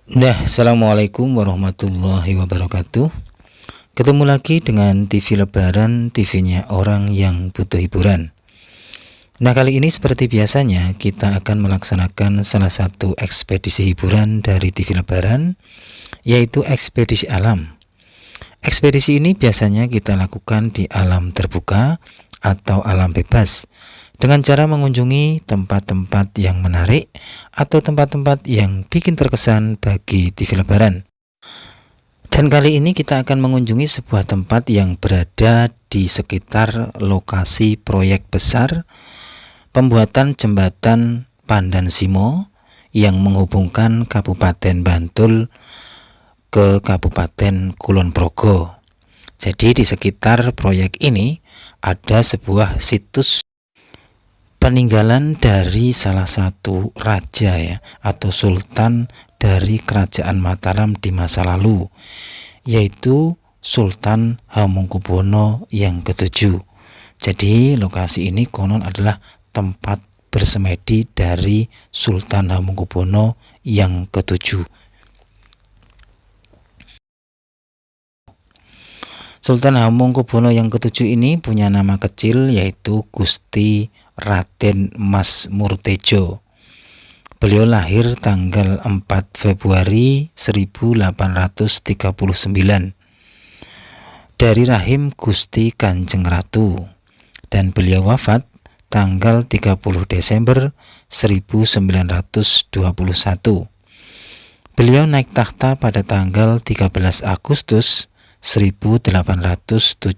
Assalamualaikum warahmatullahi wabarakatuh. Ketemu lagi dengan TV Lebaran, TV-nya orang yang butuh hiburan. Nah, kali ini seperti biasanya kita akan melaksanakan salah satu ekspedisi hiburan dari TV Lebaran, yaitu ekspedisi alam. Ekspedisi ini biasanya kita lakukan di alam terbuka atau alam bebas, dengan cara mengunjungi tempat-tempat yang menarik atau tempat-tempat yang bikin terkesan bagi TV Lebaran. Dan kali ini kita akan mengunjungi sebuah tempat yang berada di sekitar lokasi proyek besar pembuatan jembatan Pandan Simo yang menghubungkan Kabupaten Bantul ke Kabupaten Kulon Progo. Jadi di sekitar proyek ini ada sebuah situs peninggalan dari salah satu raja ya, atau sultan dari kerajaan Mataram di masa lalu, yaitu Sultan Hamengkubuwono yang ke-7. Jadi lokasi ini konon adalah tempat bersemedi dari Sultan Hamengkubuwono yang ke-7. Sultan Hamengkubuwono yang ke-7 ini punya nama kecil yaitu Gusti Raden Mas Murtejo. Beliau lahir tanggal 4 Februari 1839 dari rahim Gusti Kanjeng Ratu, dan beliau wafat tanggal 30 Desember 1921. Beliau naik tahta pada tanggal 13 Agustus 1877.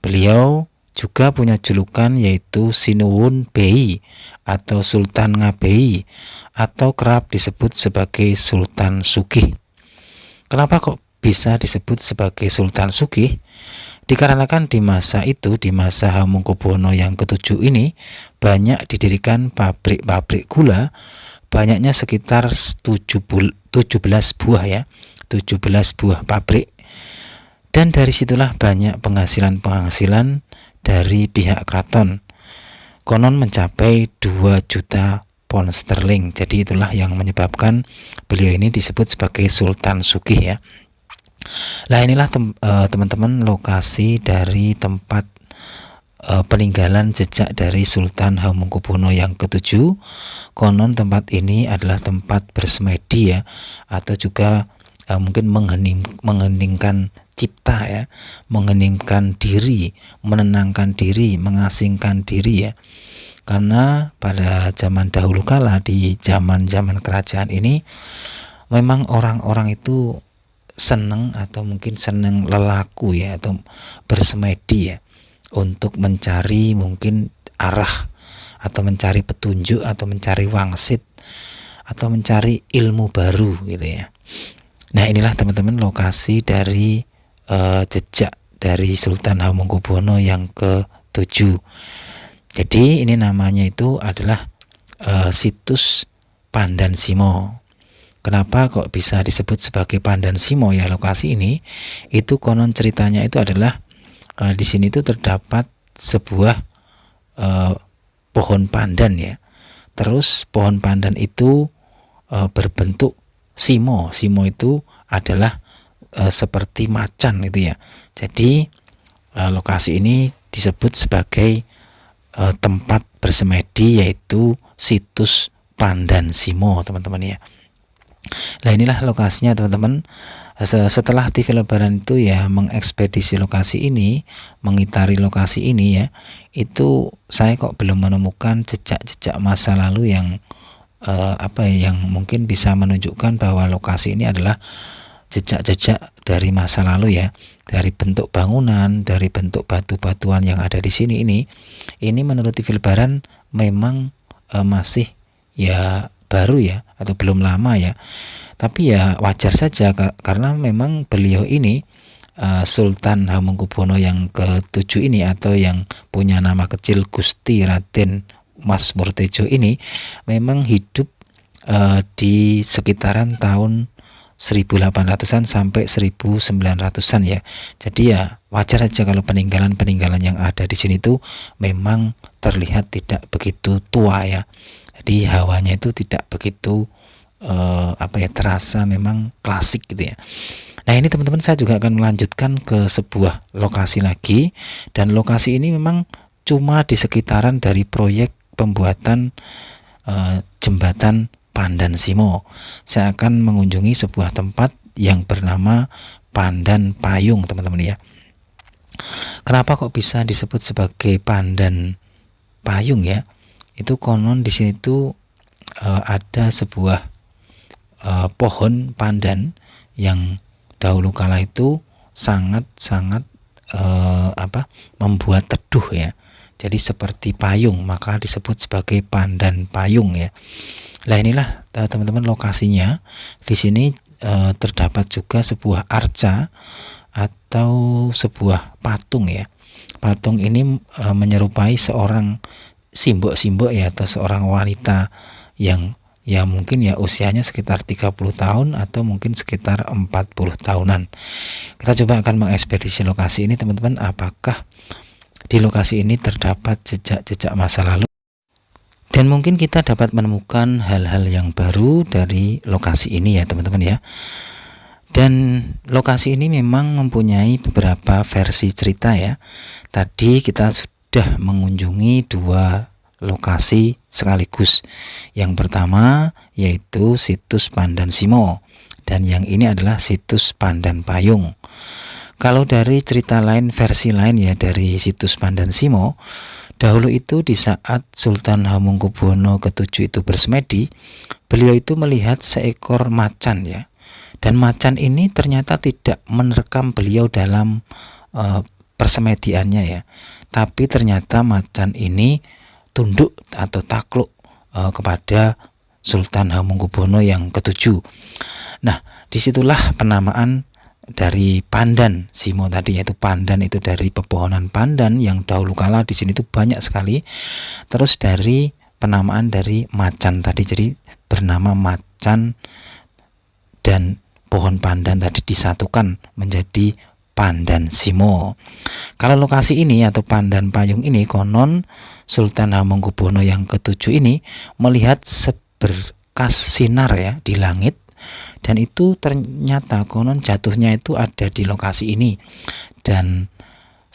Beliau juga punya julukan yaitu Sinuwun Bey atau Sultan Ngabei, atau kerap disebut sebagai Sultan Sugih. Kenapa kok bisa disebut sebagai Sultan Sugih? Dikarenakan di masa itu, di masa Hamengkubuwono yang ke-7 ini, banyak didirikan pabrik-pabrik gula, banyaknya sekitar 17 buah ya, 17 buah pabrik. Dan dari situlah banyak penghasilan dari pihak keraton, konon mencapai 2 juta pound sterling. Jadi itulah yang menyebabkan beliau ini disebut sebagai Sultan Sugih ya. Nah, inilah teman-teman lokasi dari tempat peninggalan jejak dari Sultan Hamengkubuwono yang ke-7. Konon tempat ini adalah tempat bersemedi ya, atau juga mungkin mengheningkan cipta ya, mengheningkan diri, menenangkan diri, mengasingkan diri ya. Karena pada zaman dahulu kala, di zaman-zaman kerajaan ini, memang orang-orang itu seneng atau mungkin seneng lelaku ya, atau bersemedi ya, untuk mencari mungkin arah, atau mencari petunjuk, atau mencari wangsit, atau mencari ilmu baru gitu ya. Nah, inilah teman-teman lokasi dari jejak dari Sultan Hamengkubuwono yang ke-7. Jadi ini namanya itu adalah situs Pandan Simo. Kenapa kok bisa disebut sebagai Pandan Simo ya lokasi ini? Itu konon ceritanya itu adalah di sini itu terdapat sebuah pohon pandan ya. Terus pohon pandan itu berbentuk simo. Simo itu adalah seperti macan itu ya. Jadi lokasi ini disebut sebagai tempat bersemedi, yaitu situs Pandan Simo teman-teman ya. Nah, inilah lokasinya teman-teman. Setelah TV Lebaran itu ya mengekspedisi lokasi ini, mengitari lokasi ini ya, itu saya kok belum menemukan jejak-jejak masa lalu yang yang mungkin bisa menunjukkan bahwa lokasi ini adalah jejak-jejak dari masa lalu ya, dari bentuk bangunan, dari bentuk batu-batuan yang ada di sini ini menurut TV Lebaran memang masih ya baru ya, atau belum lama ya. Tapi ya wajar saja karena memang beliau ini Sultan Hamengkubuwono yang ke-7 ini, atau yang punya nama kecil Gusti Raden Mas Murtejo ini, memang hidup di sekitaran tahun 1800-an sampai 1900-an ya. Jadi ya wajar aja kalau peninggalan-peninggalan yang ada di sini tuh memang terlihat tidak begitu tua ya. Jadi hawanya itu tidak begitu terasa memang klasik gitu ya. Nah ini teman-teman, saya juga akan melanjutkan ke sebuah lokasi lagi, dan lokasi ini memang cuma di sekitaran dari proyek pembuatan jembatan Pandan Simo. Saya akan mengunjungi sebuah tempat yang bernama Pandan Payung, teman-teman ya. Kenapa kok bisa disebut sebagai Pandan Payung ya? Itu konon di sini tuh ada sebuah pohon pandan yang dahulu kala itu sangat-sangat membuat teduh ya. Jadi seperti payung, maka disebut sebagai Pandan Payung ya. Nah inilah teman-teman lokasinya. Di sini terdapat juga sebuah arca atau sebuah patung ya. Patung ini menyerupai seorang simbok-simbok ya, atau seorang wanita yang ya mungkin ya usianya sekitar 30 tahun atau mungkin sekitar 40 tahunan. Kita coba akan mengekspedisi lokasi ini teman-teman, apakah di lokasi ini terdapat jejak-jejak masa lalu, dan mungkin kita dapat menemukan hal-hal yang baru dari lokasi ini ya teman-teman ya. Dan lokasi ini memang mempunyai beberapa versi cerita ya. Tadi kita sudah mengunjungi dua lokasi sekaligus. Yang pertama yaitu situs Pandan Simo, dan yang ini adalah situs Pandan Payung. Kalau dari cerita lain, versi lain ya dari situs Pandan Simo, dahulu itu di saat Sultan Hamengkubuwono ke-7 itu bersemedi, beliau itu melihat seekor macan ya. Dan macan ini ternyata tidak menerkam beliau dalam persemediannya ya. Tapi ternyata macan ini tunduk atau takluk kepada Sultan Hamengkubuwono yang ke-7. Nah, disitulah penamaan dari Pandan Simo tadi, yaitu pandan itu dari pepohonan pandan yang dahulu kala di sini itu banyak sekali. Terus dari penamaan dari macan tadi, jadi bernama macan dan pohon pandan tadi disatukan menjadi Pandan Simo. Kalau lokasi ini atau Pandan Payung ini, konon Sultan Hamengkubuwono yang ke-7 ini melihat seberkas sinar ya di langit, dan itu ternyata konon jatuhnya itu ada di lokasi ini. Dan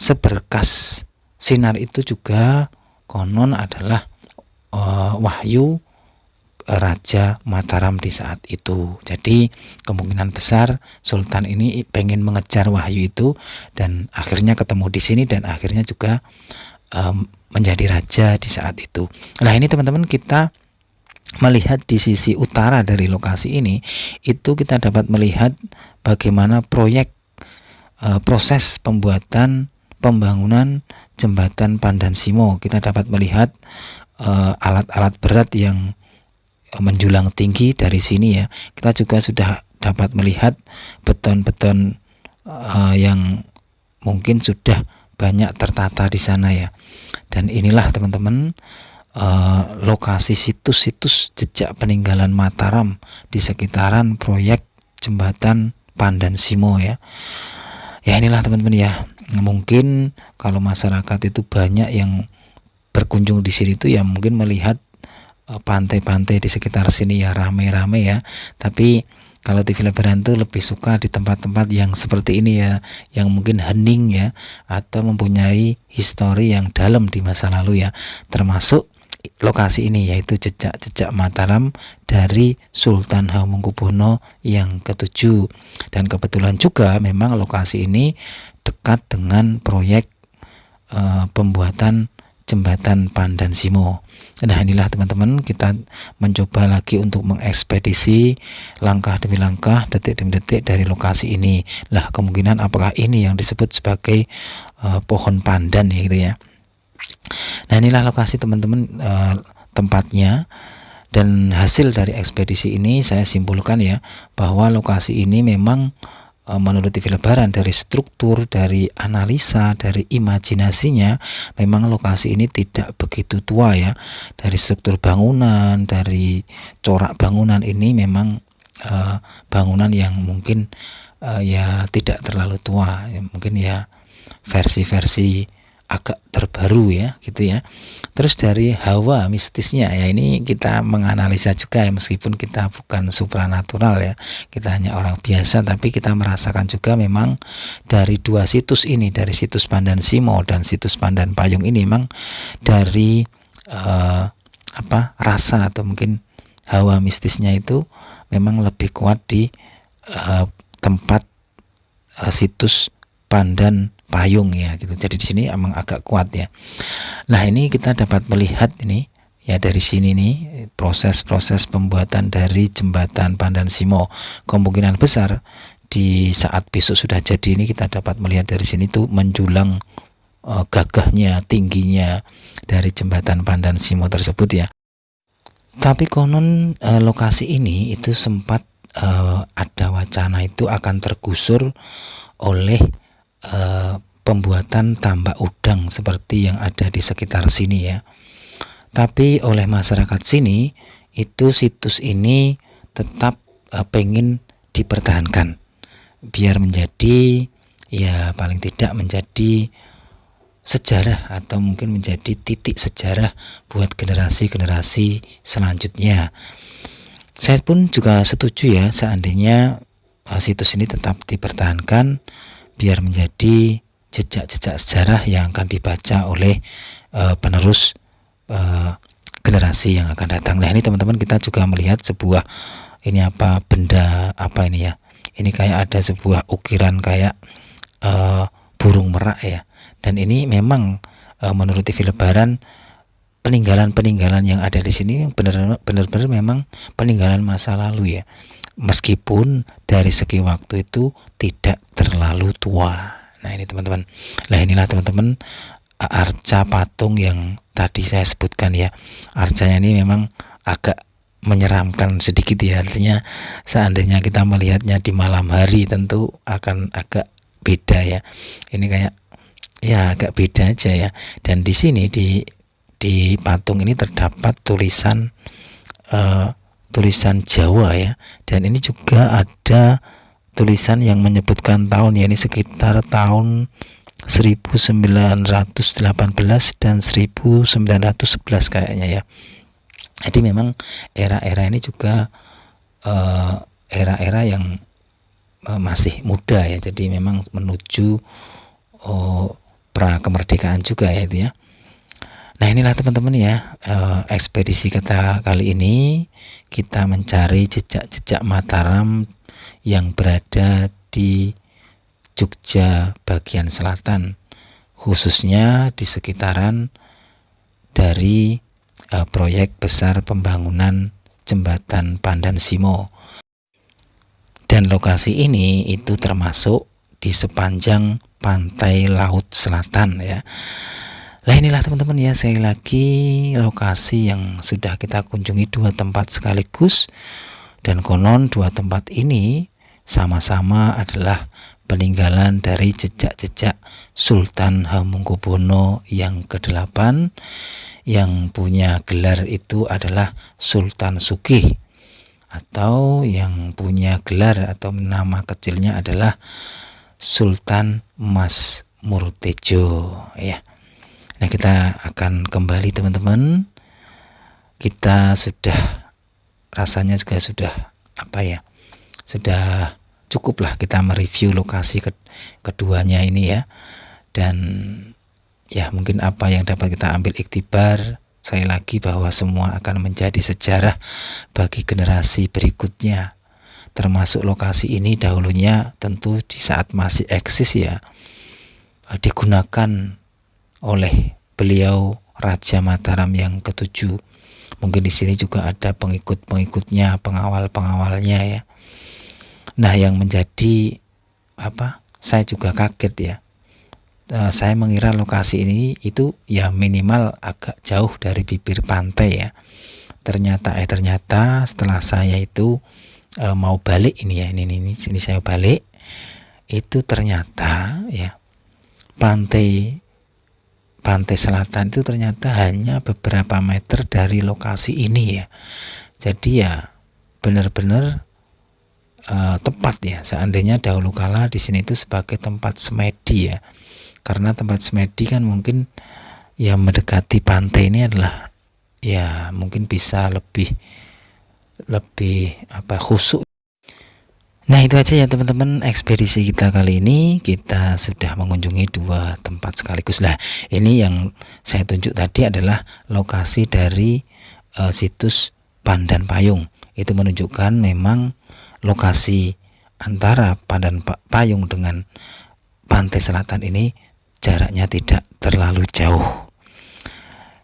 seberkas sinar itu juga konon adalah wahyu Raja Mataram di saat itu. Jadi kemungkinan besar Sultan ini pengen mengejar wahyu itu, dan akhirnya ketemu di sini, dan akhirnya juga menjadi raja di saat itu. Nah ini teman-teman, kita melihat di sisi utara dari lokasi ini, itu kita dapat melihat bagaimana proses pembangunan jembatan Pandan Simo. Kita dapat melihat alat-alat berat yang menjulang tinggi dari sini ya. Kita juga sudah dapat melihat beton-beton yang mungkin sudah banyak tertata di sana ya. Dan inilah teman-teman lokasi situs-situs jejak peninggalan Mataram di sekitaran proyek jembatan Pandan Simo ya. Ya inilah teman-teman ya. Mungkin kalau masyarakat itu banyak yang berkunjung di sini tuh ya, mungkin melihat pantai-pantai di sekitar sini ya rame-rame ya. Tapi kalau TV Lebaran tuh lebih suka di tempat-tempat yang seperti ini ya, yang mungkin hening ya, atau mempunyai histori yang dalam di masa lalu ya. Termasuk lokasi ini, yaitu jejak-jejak Mataram dari Sultan Hamengkubuwono yang ke-7. Dan kebetulan juga memang lokasi ini dekat dengan proyek pembuatan jembatan Pandan Simo. Nah inilah teman-teman, kita mencoba lagi untuk mengekspedisi langkah demi langkah, detik demi detik dari lokasi ini. Lah kemungkinan apakah ini yang disebut sebagai pohon pandan ya gitu ya. Nah inilah lokasi teman-teman, tempatnya. Dan hasil dari ekspedisi ini saya simpulkan ya, bahwa lokasi ini memang menurut TV Lebaran, dari struktur, dari analisa, dari imajinasinya, memang lokasi ini tidak begitu tua ya. Dari struktur bangunan, dari corak bangunan ini memang bangunan yang mungkin ya tidak terlalu tua ya, mungkin ya versi-versi agak terbaru ya gitu ya. Terus dari hawa mistisnya ya, ini kita menganalisa juga ya, meskipun kita bukan supranatural ya, kita hanya orang biasa, tapi kita merasakan juga memang dari dua situs ini, dari situs Pandan Simo dan situs Pandan Payung ini, memang dari rasa atau mungkin hawa mistisnya itu memang lebih kuat di tempat situs Pandan Payung ya gitu. Jadi di sini emang agak kuat ya. Nah, ini kita dapat melihat ini ya, dari sini nih proses-proses pembuatan dari jembatan Pandan Simo. Kemungkinan besar di saat besok sudah jadi ini kita dapat melihat dari sini tuh menjulang gagahnya, tingginya dari jembatan Pandan Simo tersebut ya. Tapi konon lokasi ini itu sempat ada wacana itu akan tergusur oleh pembuatan tambak udang seperti yang ada di sekitar sini ya. Tapi oleh masyarakat sini itu situs ini tetap pengen dipertahankan biar menjadi ya paling tidak menjadi sejarah atau mungkin menjadi titik sejarah buat generasi-generasi selanjutnya. Saya pun juga setuju ya, seandainya situs ini tetap dipertahankan biar menjadi jejak-jejak sejarah yang akan dibaca oleh penerus generasi yang akan datang. Nah, ini teman-teman, kita juga melihat sebuah ini benda apa ini ya, ini kayak ada sebuah ukiran kayak burung merak ya, dan ini memang menurut TV Lebaran peninggalan-peninggalan yang ada di sini benar-benar memang peninggalan masa lalu ya, meskipun dari segi waktu itu tidak terlalu tua. Nah, ini teman-teman. Nah, inilah teman-teman arca patung yang tadi saya sebutkan ya. Arcanya ini memang agak menyeramkan sedikit ya, artinya seandainya kita melihatnya di malam hari tentu akan agak beda ya. Ini kayak ya agak beda aja ya. Dan di sini di patung ini terdapat tulisan Jawa ya, dan ini juga ada tulisan yang menyebutkan tahun ya, ini sekitar tahun 1918 dan 1911 kayaknya ya. Jadi memang era-era ini juga era-era yang masih muda ya, jadi memang menuju pra kemerdekaan juga ya itu ya. Nah, inilah teman-teman ya, ekspedisi kita kali ini kita mencari jejak-jejak Mataram yang berada di Jogja bagian selatan, khususnya di sekitaran dari proyek besar pembangunan jembatan Pandan Simo. Dan lokasi ini itu termasuk di sepanjang pantai Laut Selatan ya. Nah, inilah teman-teman ya, sekali lagi lokasi yang sudah kita kunjungi dua tempat sekaligus, dan konon dua tempat ini sama-sama adalah peninggalan dari jejak-jejak Sultan Hamengkubuwono yang ke-8 yang punya gelar itu adalah Sultan Sugih, atau yang punya gelar atau nama kecilnya adalah Sultan Mas Murtejo ya. Nah, kita akan kembali teman-teman. Kita sudah rasanya juga sudah sudah cukup lah kita mereview lokasi keduanya ini ya. Dan ya mungkin apa yang dapat kita ambil iktibar sekali lagi bahwa semua akan menjadi sejarah bagi generasi berikutnya. Termasuk lokasi ini dahulunya tentu di saat masih eksis ya, digunakan oleh beliau Raja Mataram yang ke-7. Mungkin di sini juga ada pengikut-pengikutnya, pengawal-pengawalnya ya. Nah, yang menjadi saya juga kaget ya. Saya mengira lokasi ini itu ya minimal agak jauh dari bibir pantai ya. Ternyata setelah saya itu mau balik ini ya, ini saya balik, itu ternyata ya pantai selatan itu ternyata hanya beberapa meter dari lokasi ini ya. Jadi ya benar-benar tepat ya, seandainya dahulu kala di sini itu sebagai tempat semedi ya, karena tempat semedi kan mungkin ya mendekati pantai ini adalah ya mungkin bisa lebih khusyuk. Nah, itu aja ya teman-teman, ekspedisi kita kali ini. Kita sudah mengunjungi 2 tempat sekaligus. Lah, ini yang saya tunjuk tadi adalah lokasi dari situs Pandan Payung. Itu menunjukkan memang lokasi antara Pandan Payung dengan pantai selatan ini jaraknya tidak terlalu jauh.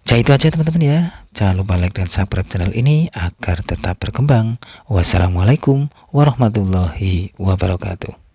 Jadi itu aja teman-teman ya. Jangan lupa like dan subscribe channel ini agar tetap berkembang. Wassalamualaikum warahmatullahi wabarakatuh.